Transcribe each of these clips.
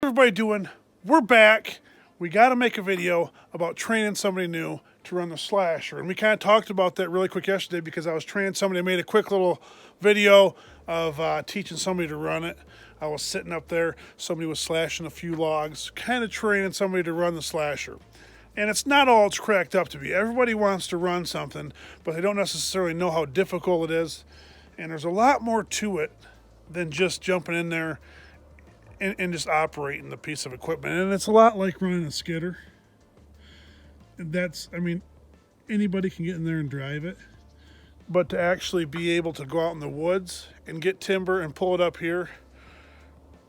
everybody doing? We're back. We got to make a video about training somebody new to run the slasher. And we kind of talked about that really quick yesterday because I was training somebody. I made a quick little video of teaching somebody to run it. I was sitting up there. Somebody was slashing a few logs, kind of training somebody to run the slasher. And it's not all it's cracked up to be. Everybody wants to run something, but they don't necessarily know how difficult it is. And there's a lot more to it than just jumping in there and just operating the piece of equipment. And it's a lot like running a skidder. Anybody can get in there and drive it. But to actually be able to go out in the woods and get timber and pull it up here,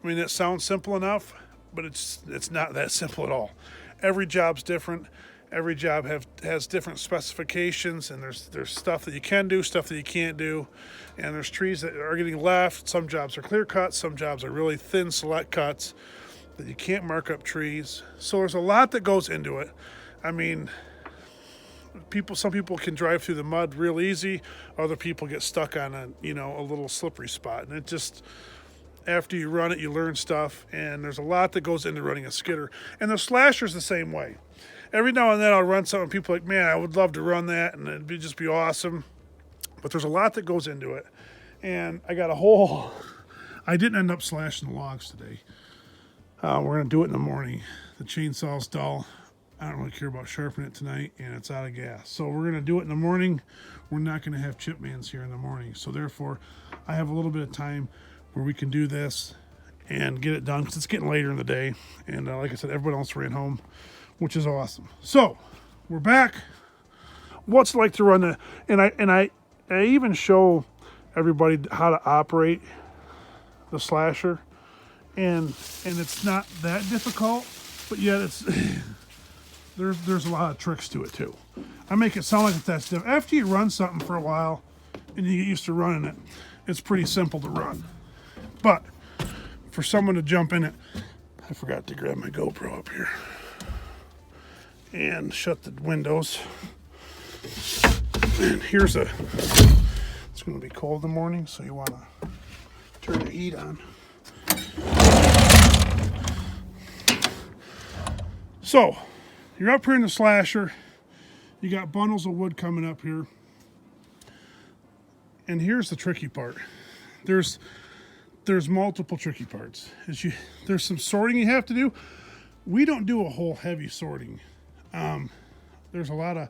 it sounds simple enough, but it's not that simple at all. Every job's different. Every job has different specifications, and there's stuff that you can do, stuff that you can't do, and there's trees that are getting left. Some jobs are clear cuts, some jobs are really thin select cuts that you can't mark up trees. So there's a lot that goes into it. Some people can drive through the mud real easy. Other people get stuck on a little slippery spot, and it just, after you run it, you learn stuff, and there's a lot that goes into running a skidder. And the slasher's the same way. Every now and then I'll run something, people are like, man, I would love to run that, and it'd just be awesome. But there's a lot that goes into it. And I didn't end up slashing the logs today. We're going to do it in the morning. The chainsaw's dull. I don't really care about sharpening it tonight, and it's out of gas. So we're going to do it in the morning. We're not going to have chipmans here in the morning. So therefore, I have a little bit of time where we can do this and get it done, because it's getting later in the day. And like I said, everybody else ran home, which is awesome. So we're back. What's it like to run I even show everybody how to operate the slasher, and it's not that difficult, but yet it's there's a lot of tricks to it too. I make it sound like it's that stiff. After you run something for a while and you get used to running it, it's pretty simple to run. But for someone to jump in it, I forgot to grab my GoPro up here and shut the windows. And it's going to be cold in the morning, so you want to turn the heat on. So, you're up here in the slasher. You got bundles of wood coming up here. And here's the tricky part. There's multiple tricky parts. There's some sorting you have to do. We don't do a whole heavy sorting. There's a lot of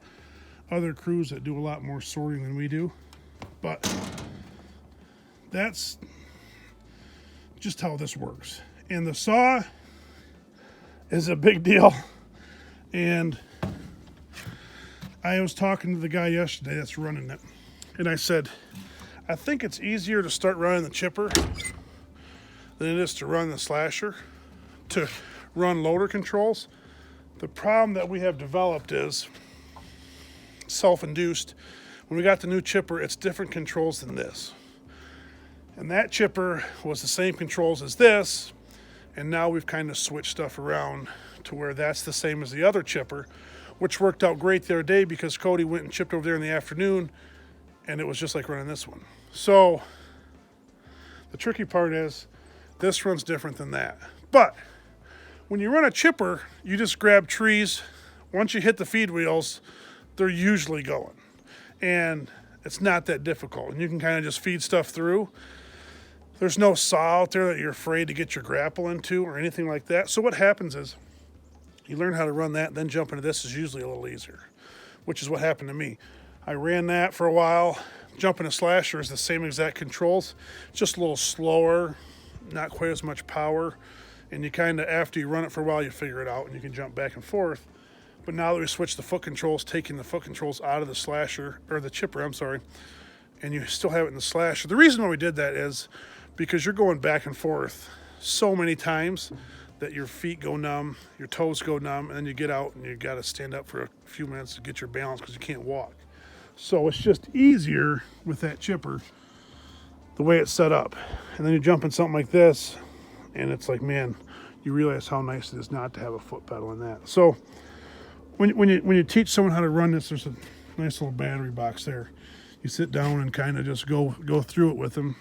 other crews that do a lot more sorting than we do, but that's just how this works. And the saw is a big deal. And I was talking to the guy yesterday that's running it, and I said, I think it's easier to start running the chipper than it is to run the slasher, to run loader controls. The problem that we have developed is self-induced. When we got the new chipper, it's different controls than this. And that chipper was the same controls as this, and now we've kind of switched stuff around to where that's the same as the other chipper, which worked out great the other day because Cody went and chipped over there in the afternoon, and it was just like running this one. So the tricky part is this runs different than that. But when you run a chipper, you just grab trees. Once you hit the feed wheels, they're usually going. And it's not that difficult. And you can kind of just feed stuff through. There's no saw out there that you're afraid to get your grapple into or anything like that. So what happens is you learn how to run that, then jump into this is usually a little easier, which is what happened to me. I ran that for a while. Jumping a slasher is the same exact controls, just a little slower, not quite as much power. And you kind of, after you run it for a while, you figure it out and you can jump back and forth. But now that we switched the foot controls, taking the foot controls out of the slasher, or the chipper, and you still have it in the slasher. The reason why we did that is because you're going back and forth so many times that your feet go numb, your toes go numb, and then you get out and you got to stand up for a few minutes to get your balance because you can't walk. So it's just easier with that chipper, the way it's set up. And then you jump in something like this, and it's like, man, you realize how nice it is not to have a foot pedal in that. So when you teach someone how to run this, there's a nice little battery box there. You sit down and kind of just go through it with them,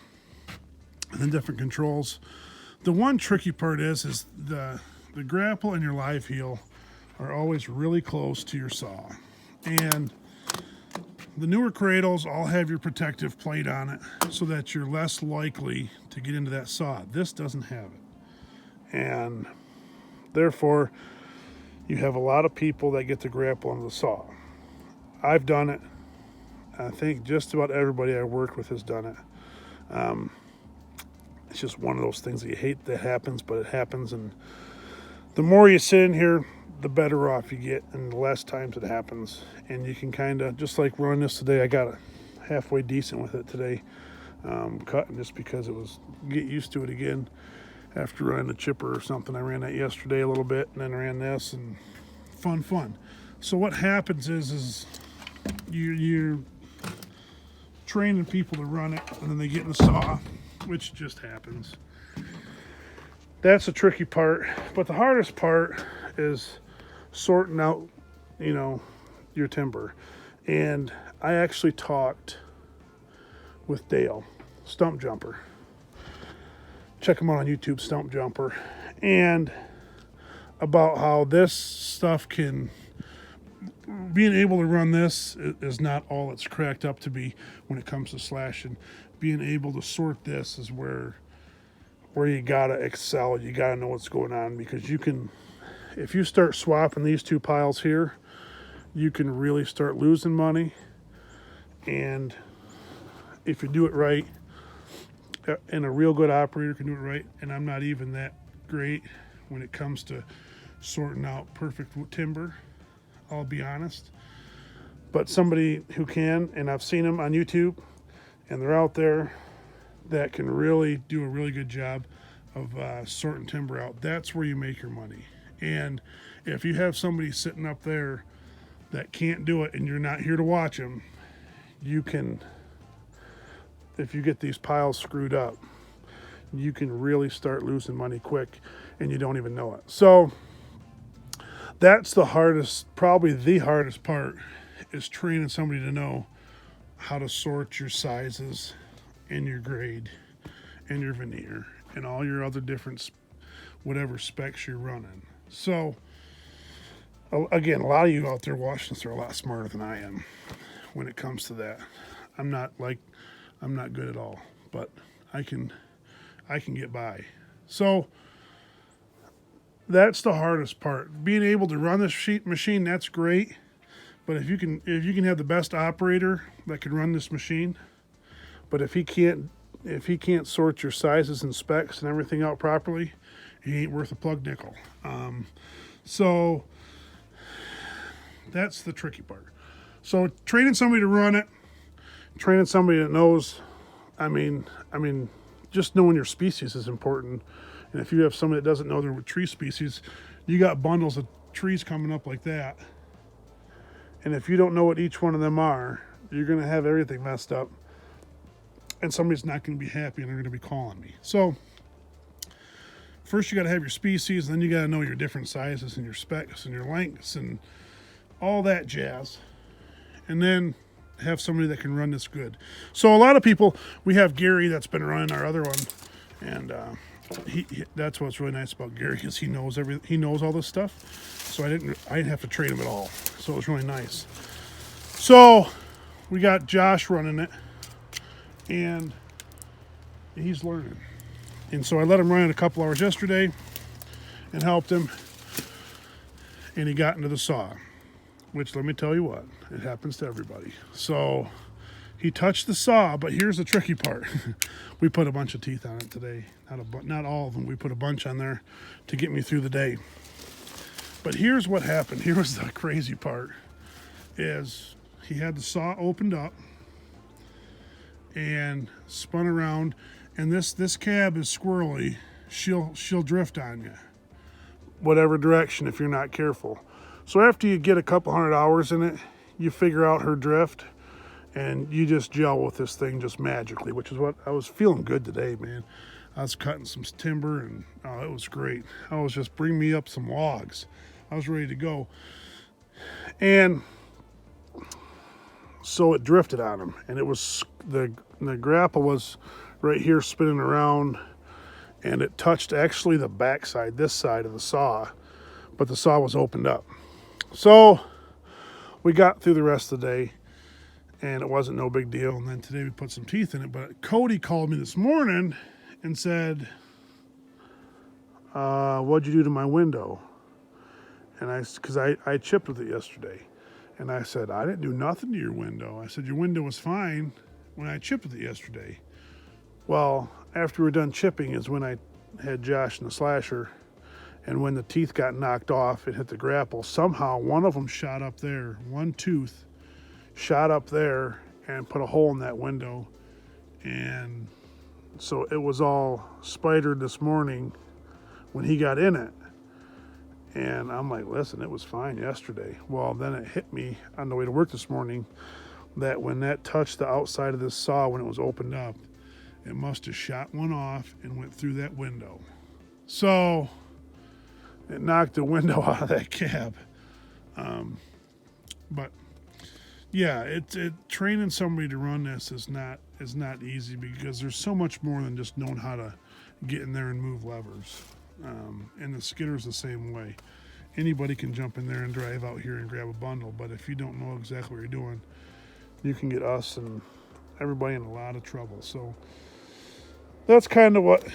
and then different controls. The one tricky part is the grapple and your live heel are always really close to your saw. And the newer cradles all have your protective plate on it so that you're less likely to get into that saw. This doesn't have it. And therefore, you have a lot of people that get the grapple on the saw. I've done it. I think just about everybody I worked with has done it. It's just one of those things that you hate that happens, but it happens. And the more you sit in here, the better off you get, and the less times it happens. And you can kind of, just like running this today, I got it halfway decent with it today, cutting just because it was, get used to it again after running the chipper or something. I ran that yesterday a little bit, and then ran this, and fun. So what happens is you're training people to run it, and then they get in the saw, which just happens. That's the tricky part. But the hardest part is sorting out, your timber. And I actually talked with Dale, Stump Jumper. Check him out on YouTube, Stump Jumper. And about how this stuff being able to run this is not all it's cracked up to be when it comes to slashing. Being able to sort this is where you gotta excel. You gotta know what's going on, because if you start swapping these two piles here, you can really start losing money. And if you do it right, and a real good operator can do it right, and I'm not even that great when it comes to sorting out perfect timber, I'll be honest. But somebody who can, and I've seen them on YouTube, and they're out there, that can really do a really good job of sorting timber out. That's where you make your money. And if you have somebody sitting up there that can't do it and you're not here to watch them, you can, if you get these piles screwed up, you can really start losing money quick and you don't even know it. So that's the hardest, probably the hardest part, is training somebody to know how to sort your sizes and your grade and your veneer and all your other different whatever specs you're running. So again, a lot of you out there watching this are a lot smarter than I am when it comes to that. I'm not good at all, but I can get by. So that's the hardest part. Being able to run this machine, that's great. But if you can have the best operator that can run this machine, but if he can't sort your sizes and specs and everything out properly, he ain't worth a plug nickel. So that's the tricky part. So training somebody to run it, training somebody that knows, I mean, just knowing your species is important. And if you have somebody that doesn't know their tree species, you got bundles of trees coming up like that. And if you don't know what each one of them are, you're going to have everything messed up. And somebody's not going to be happy and they're going to be calling me. So first you got to have your species, and then you got to know your different sizes and your specs and your lengths and all that jazz. And then have somebody that can run this good. So a lot of people, we have Gary that's been running our other one, and he that's what's really nice about Gary, is he knows all this stuff. So I didn't have to train him at all. So it was really nice. So we got Josh running it, and he's learning. And so I let him run it a couple hours yesterday and helped him, and he got into the saw, which, let me tell you what, it happens to everybody. So he touched the saw, but here's the tricky part. We put a bunch of teeth on it today. Not all of them. We put a bunch on there to get me through the day. But here's what happened. Here was the crazy part, is he had the saw opened up and spun around, and this cab is squirrely. She'll drift on you, whatever direction, if you're not careful. So after you get a couple 100 hours in it, you figure out her drift, and you just gel with this thing just magically, which is what I was feeling good today, man. I was cutting some timber, and it was great. I was just bring me up some logs. I was ready to go. And so it drifted on him, and it was the grapple was right here spinning around, and it touched actually the back side, this side of the saw, but the saw was opened up. So we got through the rest of the day, and it wasn't no big deal. And then today we put some teeth in it. But Cody called me this morning and said, what'd you do to my window? And because I chipped with it yesterday. And I said, I didn't do nothing to your window. I said, your window was fine when I chipped with it yesterday. Well, after we were done chipping is when I had Josh and the slasher. And when the teeth got knocked off, it hit the grapple. Somehow one of them shot up there. One tooth shot up there and put a hole in that window. And so it was all spidered this morning when he got in it. And I'm like, listen, it was fine yesterday. Well, then it hit me on the way to work this morning that when that touched the outside of this saw when it was opened up, it must have shot one off and went through that window. So it knocked the window out of that cab. But yeah, training somebody to run this is not easy because there's so much more than just knowing how to get in there and move levers. And the skidder's the same way. Anybody can jump in there and drive out here and grab a bundle, but if you don't know exactly what you're doing, you can get us and everybody in a lot of trouble. So that's kind of what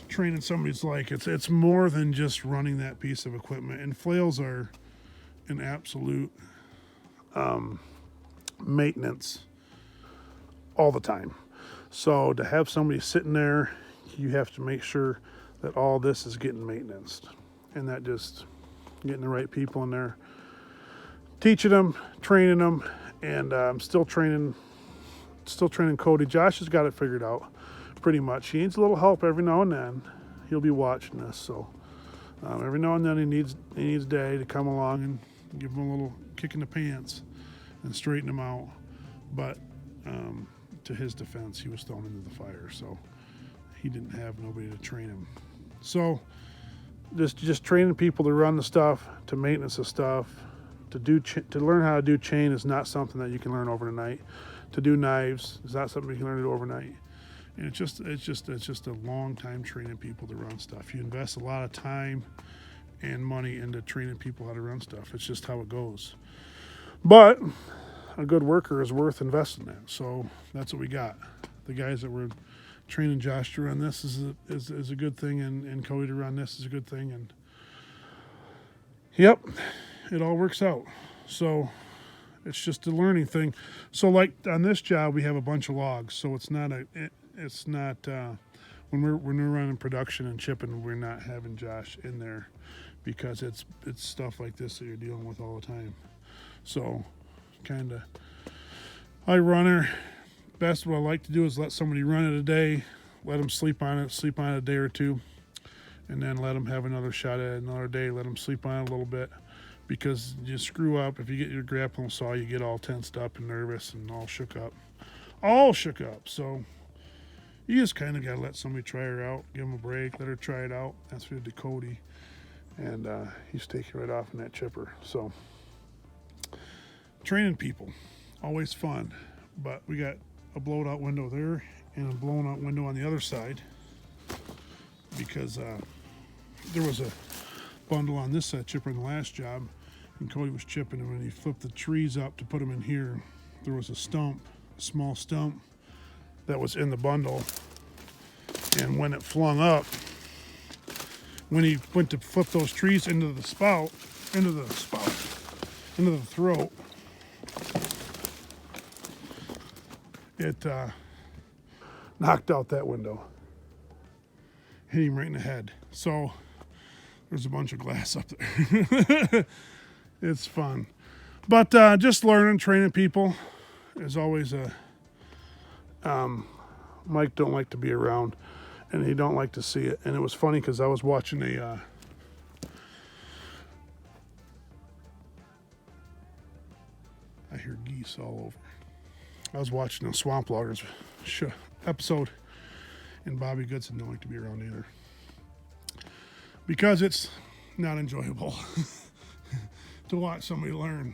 training somebody's like. It's more than just running that piece of equipment. And flails are an absolute maintenance all the time. So to have somebody sitting there, you have to make sure that all this is getting maintenance, and that just getting the right people in there, teaching them, training them, and I'm still training Cody. Josh has got it figured out pretty much. He needs a little help every now and then. He'll be watching this, so every now and then he needs Daddy to come along and give him a little kick in the pants and straighten him out. But to his defense, he was thrown into the fire, so he didn't have nobody to train him. So just training people to run the stuff, to maintenance the stuff, to learn how to do chain is not something that you can learn overnight. To do knives is not something you can learn to do overnight. And it's just a long time training people to run stuff. You invest a lot of time and money into training people how to run stuff. It's just how it goes. But a good worker is worth investing in. So that's what we got. The guys that were training Josh to run this is a good thing, and Cody to run this is a good thing, and yep, it all works out. So it's just a learning thing. So like on this job, we have a bunch of logs, so it's not when we're running production and chipping, we're not having Josh in there because it's stuff like this that you're dealing with all the time. So kind of I run her. Best what I like to do is let somebody run it a day, let them sleep on it a day or two, and then let them have another shot at it another day, let them sleep on it a little bit, because you screw up, if you get your grappling saw, you get all tensed up and nervous and all shook up. So you just kind of got to let somebody try her out, give them a break, let her try it out. That's what we did to Cody, and he's taking right off in that chipper. So training people, always fun, but we got a blowed out window there and a blown out window on the other side because there was a bundle on this chipper in the last job, and Cody was chipping, and when he flipped the trees up to put them in here, there was a small stump that was in the bundle, and when it flung up, when he went to flip those trees into the throat, it knocked out that window, hit him right in the head. So there's a bunch of glass up there. It's fun, but just learning, training people is always Mike don't like to be around, and he don't like to see it. And it was funny because I was watching I hear geese all over. I was watching a Swamp Loggers episode, and Bobby Goodson don't like to be around either because it's not enjoyable to watch somebody learn.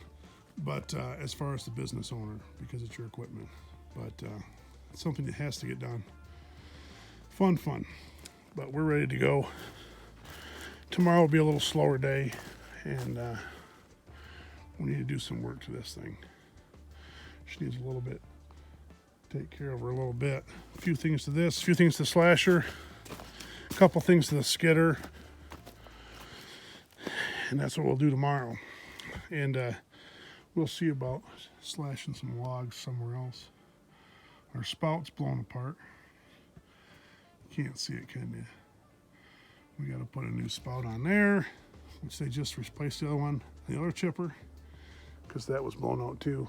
But as far as the business owner, because it's your equipment, but it's something that has to get done. Fun. But we're ready to go. Tomorrow will be a little slower day, and we need to do some work to this thing. She needs a little bit, take care of her a little bit. A few things to this, a few things to the slasher, a couple things to the skidder, and that's what we'll do tomorrow. And we'll see about slashing some logs somewhere else. Our spout's blown apart. Can't see it, can you? We got to put a new spout on there, which they just replaced the other one, the other chipper, because that was blown out too.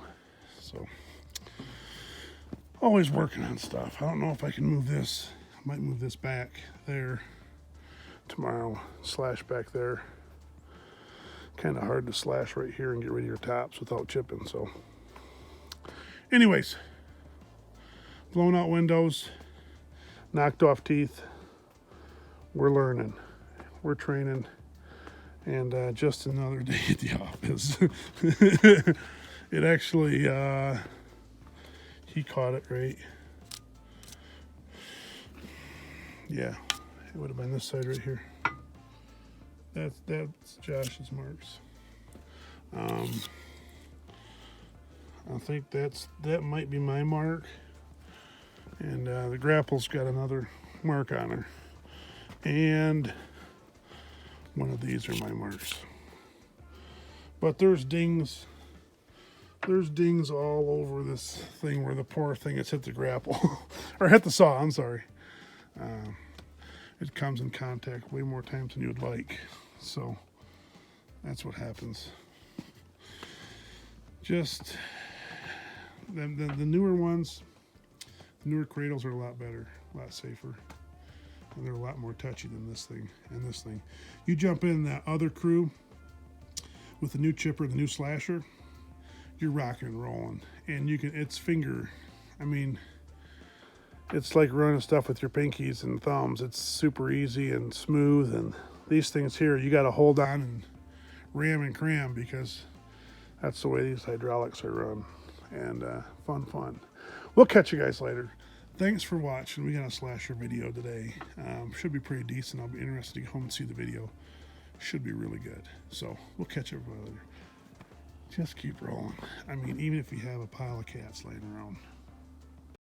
So, always working on stuff. I don't know if I can move this. I might move this back there tomorrow, slash back there. Kind of hard to slash right here and get rid of your tops without chipping. So, anyways, blown out windows, knocked off teeth. We're learning, we're training, and just another day at the office. It actually, he caught it right. Yeah, it would have been this side right here. That's Josh's marks. I think that might be my mark, and the grapple's got another mark on her, and one of these are my marks. But there's dings all over this thing where the poor thing has hit the grapple or hit the saw. I'm sorry. It comes in contact way more times than you would like. So that's what happens. Just the newer ones, the newer cradles are a lot better, a lot safer, and they're a lot more touchy than this thing and this thing. You jump in that other crew with the new chipper, the new slasher, you're rocking and rolling, and you can, it's finger, I mean, it's like running stuff with your pinkies and thumbs. It's super easy and smooth, and these things here, you got to hold on and ram and cram because that's the way these hydraulics are run. And fun. We'll catch you guys later. Thanks for watching. We got a slasher video today. Should be pretty decent. I'll be interested to go home and see the video. Should be really good. So we'll catch everybody later. Just keep rolling. I mean, even if you have a pile of cats laying around.